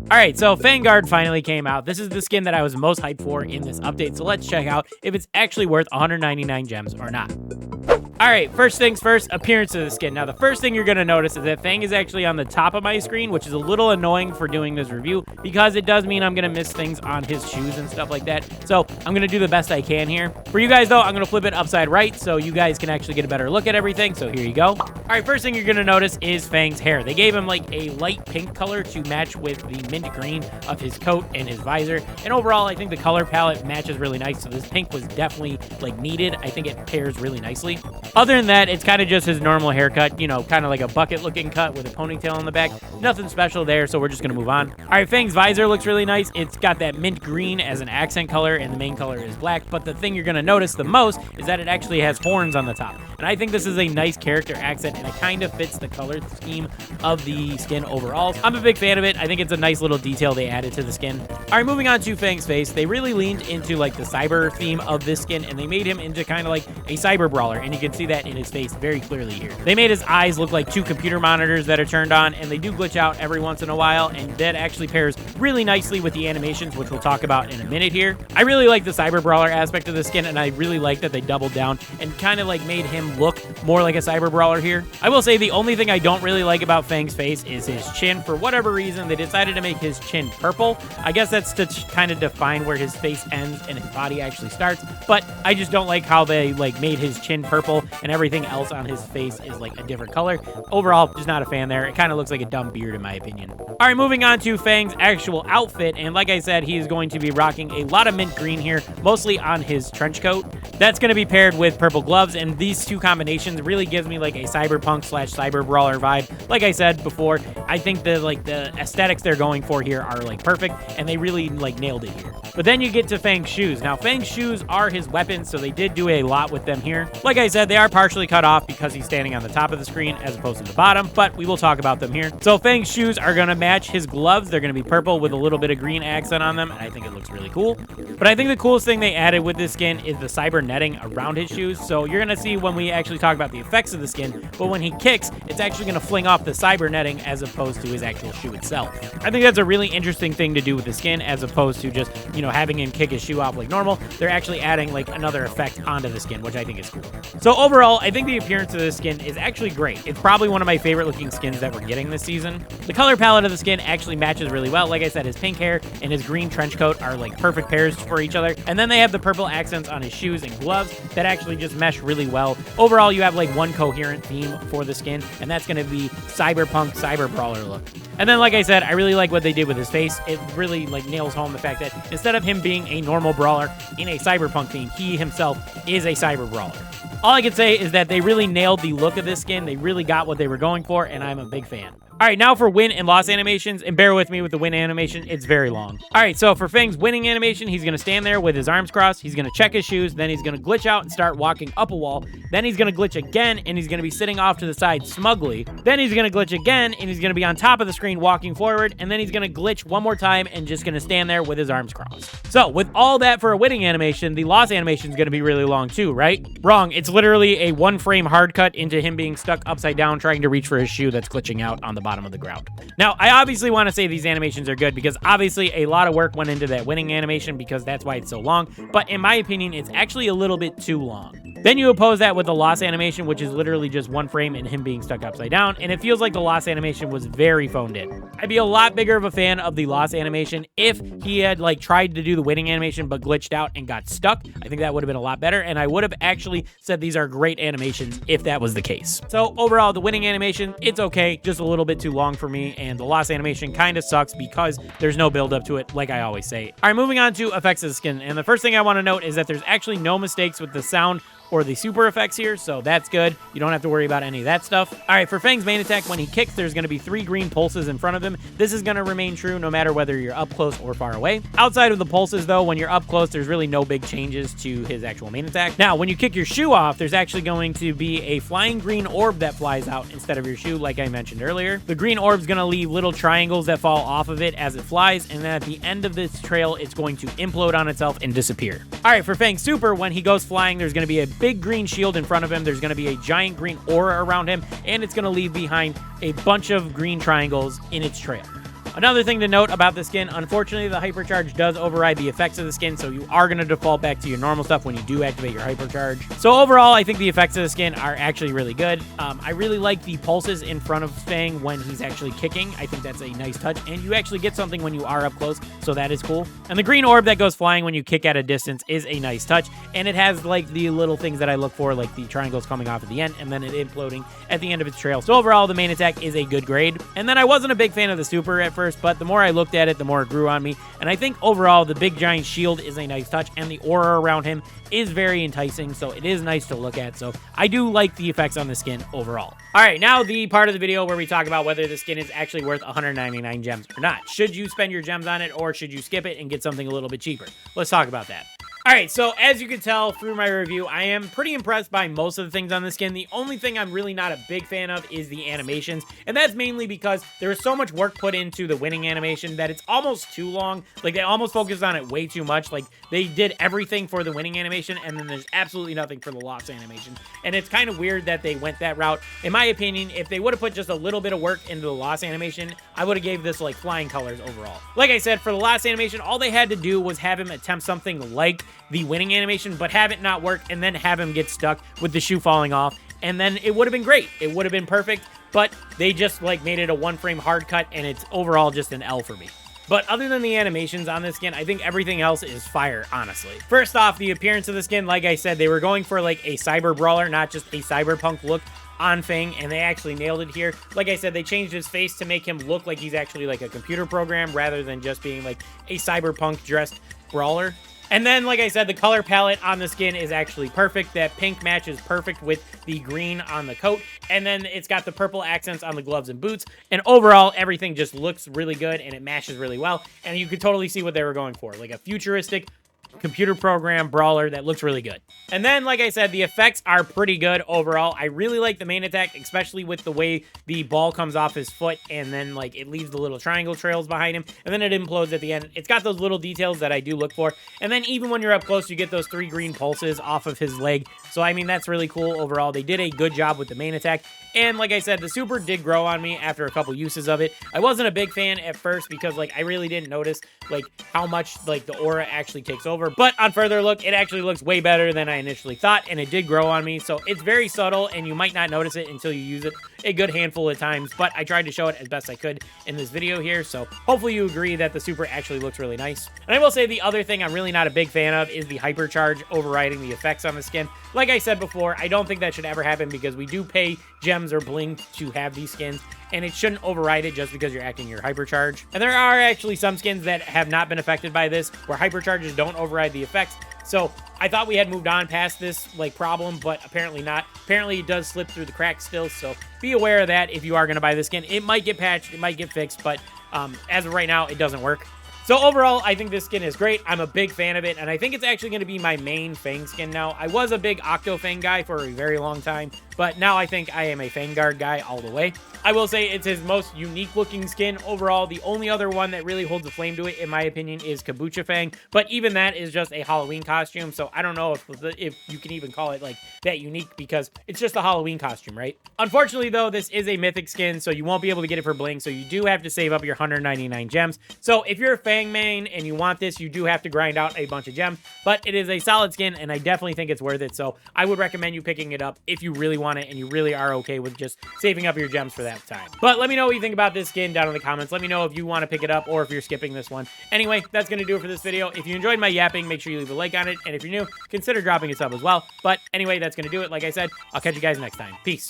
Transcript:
All right, so Fanguard finally came out. This is the skin that I was most hyped for in this update, so let's check out if it's actually worth 199 gems or not. All right, first things first, appearance of the skin. Now, the first thing you're going to notice is that Fang is actually on the top of my screen, which is a little annoying for doing this review because it does mean I'm going to miss things on his shoes and stuff like that. So I'm going to do the best I can here. For you guys, though, I'm going to flip it upside right so you guys can actually get a better look at everything. So here you go. All right, first thing you're going to notice is Fang's hair. They gave him like a light pink color to match with the mint green of his coat and his visor. And overall, I think the color palette matches really nice. So this pink was definitely like needed. I think it pairs really nicely. Other than that, it's kind of just his normal haircut, you know, kind of like a bucket looking cut with a ponytail on the back. Nothing special there, so we're just going to move on. All right, Fang's visor looks really nice. It's got that mint green as an accent color, and the main color is black. But the thing you're going to notice the most is that it actually has horns on the top. And I think this is a nice character accent, and it kind of fits the color scheme of the skin overall. I'm a big fan of it. I think it's a nice little detail they added to the skin. All right, moving on to Fang's face. They really leaned into like the cyber theme of this skin, and they made him into kind of like a cyber brawler, and you can see that in his face very clearly here. They made his eyes look like two computer monitors that are turned on, and they do glitch out every once in a while, and that actually pairs really nicely with the animations, which we'll talk about in a minute here. I really like the cyber brawler aspect of the skin, and I really like that they doubled down and kind of like made him look more like a cyber brawler here. I will say the only thing I don't really like about Fang's face is his chin. For whatever reason, they decided to make his chin purple. I guess that's to kind of define where his face ends and his body actually starts, but I just don't like how they like made his chin purple and everything else on his face is like a different color. Overall, just not a fan there. It kind of looks like a dumb beard in my opinion. All right, moving on to Fang's actual outfit, and like I said, he is going to be rocking a lot of mint green here, mostly on his trench coat. That's going to be paired with purple gloves, and these two combinations really gives me like a cyberpunk slash cyber brawler vibe. Like I said before, I think the aesthetics they're going for here are like perfect, and they really like nailed it here. But then you get to Fang's shoes. Now, Fang's shoes are his weapons, so they did do a lot with them here. Like I said, they are partially cut off because he's standing on the top of the screen as opposed to the bottom, but we will talk about them here. So Fang's shoes are going to match his gloves. They're going to be purple with a little bit of green accent on them, and I think it looks really cool. But I think the coolest thing they added with this skin is the cyber netting around his shoes. So you're going to see when we actually talk about the effects of the skin, but when he kicks, it's actually going to fling off the cyber netting as opposed to his actual shoe itself. I think that's a really interesting thing to do with the skin as opposed to just, you know, having him kick his shoe off like normal. They're actually adding like another effect onto the skin, which I think is cool. So overall, I think the appearance of this skin is actually great. It's probably one of my favorite looking skins that we're getting this season. The color palette of the skin actually matches really well. Like I said, his pink hair and his green trench coat are like perfect pairs for each other. And then they have the purple accents on his shoes and gloves that actually just mesh really well. Overall, you have like one coherent theme for the skin, and that's going to be cyberpunk cyber brawler look. And then, like I said, I really like what they did with his face. It really like nails home the fact that instead of him being a normal brawler in a cyberpunk theme, he himself is a cyber brawler. All I can say is that they really nailed the look of this skin. They really got what they were going for, and I'm a big fan. All right, now for win and loss animations, and bear with me with the win animation, it's very long. All right, so for Fang's winning animation, he's gonna stand there with his arms crossed, he's gonna check his shoes, then he's gonna glitch out and start walking up a wall, then he's gonna glitch again, and he's gonna be sitting off to the side smugly, then he's gonna glitch again, and he's gonna be on top of the screen walking forward, and then he's gonna glitch one more time and just gonna stand there with his arms crossed. So, with all that for a winning animation, the loss animation is gonna be really long too, right? Wrong, it's literally a one-frame hard cut into him being stuck upside down trying to reach for his shoe that's glitching out on the bottom of the ground. Now, I obviously want to say these animations are good because obviously a lot of work went into that winning animation because that's why it's so long, but in my opinion, it's actually a little bit too long. Then you oppose that with the loss animation, which is literally just one frame and him being stuck upside down, and it feels like the loss animation was very phoned in. I'd be a lot bigger of a fan of the loss animation if he had like tried to do the winning animation but glitched out and got stuck. I think that would have been a lot better, and I would have actually said these are great animations if that was the case. So overall, the winning animation, it's okay, just a little bit too long for me, and the loss animation kind of sucks because there's no build up to it, like I always say. All right, moving on to effects of the skin, and the first thing I want to note is that there's actually no mistakes with the sound or the super effects here, so that's good. You don't have to worry about any of that stuff. All right, for Fang's main attack, when he kicks, there's going to be 3 green pulses in front of him. This is going to remain true no matter whether you're up close or far away. Outside of the pulses, though, when you're up close, there's really no big changes to his actual main attack. Now, when you kick your shoe off, there's actually going to be a flying green orb that flies out instead of your shoe, like I mentioned earlier. The green orb's going to leave little triangles that fall off of it as it flies, and then at the end of this trail, it's going to implode on itself and disappear. All right, for Fang's super, when he goes flying, there's going to be a big green shield in front of him. There's going to be a giant green aura around him, and it's going to leave behind a bunch of green triangles in its trail. Another thing to note about the skin, unfortunately, the hypercharge does override the effects of the skin, so you are going to default back to your normal stuff when you do activate your hypercharge. So overall, I think the effects of the skin are actually really good. I really like the pulses in front of Fang when he's actually kicking. I think that's a nice touch, and you actually get something when you are up close, so that is cool. And the green orb that goes flying when you kick at a distance is a nice touch, and it has like the little things that I look for, like the triangles coming off at the end, and then it imploding at the end of its trail. So overall, the main attack is a good grade. And then I wasn't a big fan of the super at first, but the more I looked at it, the more it grew on me. And I think overall, the big giant shield is a nice touch, and the aura around him is very enticing, so it is nice to look at. So I do like the effects on the skin overall. All right, now the part of the video where we talk about whether the skin is actually worth 199 gems or not. Should you spend your gems on it, or should you skip it and get something a little bit cheaper? Let's talk about that. All right, so as you can tell through my review, I am pretty impressed by most of the things on the skin. The only thing I'm really not a big fan of is the animations, and that's mainly because there is so much work put into the winning animation that it's almost too long. Like, they almost focused on it way too much. Like, they did everything for the winning animation, and then there's absolutely nothing for the loss animation. And it's kind of weird that they went that route. In my opinion, if they would have put just a little bit of work into the loss animation, I would have gave this, like, flying colors overall. Like I said, for the loss animation, all they had to do was have him attempt something like the winning animation, but have it not work, and then have him get stuck with the shoe falling off, and then it would have been great. It would have been perfect, but they just like made it a one-frame hard cut, and it's overall just an L for me. But other than the animations on this skin, I think everything else is fire, honestly. First off, the appearance of the skin, like I said, they were going for like a cyber brawler, not just a cyberpunk look on Fang, and they actually nailed it here. Like I said, they changed his face to make him look like he's actually like a computer program rather than just being like a cyberpunk dressed brawler. And then, like I said, the color palette on the skin is actually perfect. That pink matches perfect with the green on the coat. And then it's got the purple accents on the gloves and boots. And overall, everything just looks really good, and it matches really well. And you could totally see what they were going for. Like a futuristic computer program brawler that looks really good. And then, like I said, the effects are pretty good overall. I really like the main attack, especially with the way the ball comes off his foot, and then like it leaves the little triangle trails behind him, and then it implodes at the end. It's got those little details that I do look for. And then even when you're up close, you get those 3 green pulses off of his leg. So I mean, that's really cool overall. They did a good job with the main attack. And like I said, the super did grow on me after a couple uses of it. I wasn't a big fan at first because like I really didn't notice like how much like the aura actually takes over. But on further look, it actually looks way better than I initially thought, and it did grow on me. So it's very subtle, and you might not notice it until you use it a good handful of times. But I tried to show it as best I could in this video here. So hopefully you agree that the super actually looks really nice. And I will say the other thing I'm really not a big fan of is the hypercharge overriding the effects on the skin. Like I said before, I don't think that should ever happen because we do pay gems or bling to have these skins, and it shouldn't override it just because you're acting your hypercharge. And there are actually some skins that have not been affected by this, where hypercharges don't override the effects. So I thought we had moved on past this like problem, but apparently not. Apparently it does slip through the cracks still, so be aware of that if you are going to buy this skin. It might get patched, it might get fixed, but as of right now, it doesn't work. So overall, I think this skin is great. I'm a big fan of it, and I think it's actually going to be my main Fang skin now. I was a big Octo Fang guy for a very long time, but now I think I am a Fanguard guy all the way. I will say it's his most unique looking skin overall. The only other one that really holds a flame to it, in my opinion, is Kabucha Fang, but even that is just a Halloween costume, so I don't know if you can even call it like that unique because it's just a Halloween costume, right? Unfortunately, though, this is a mythic skin, so you won't be able to get it for bling, so you do have to save up your 199 gems. So if you're a Fang main and you want this, you do have to grind out a bunch of gems, but it is a solid skin, and I definitely think it's worth it, so I would recommend you picking it up if you really want it and you really are okay with just saving up your gems for that time. But let me know what you think about this skin down in the comments. Let me know if you want to pick it up or if you're skipping this one. Anyway, that's going to do it for this video. If you enjoyed my yapping, make sure you leave a like on it, and if you're new, consider dropping a sub as well. But anyway, that's going to do it. Like I said, I'll catch you guys next time. Peace.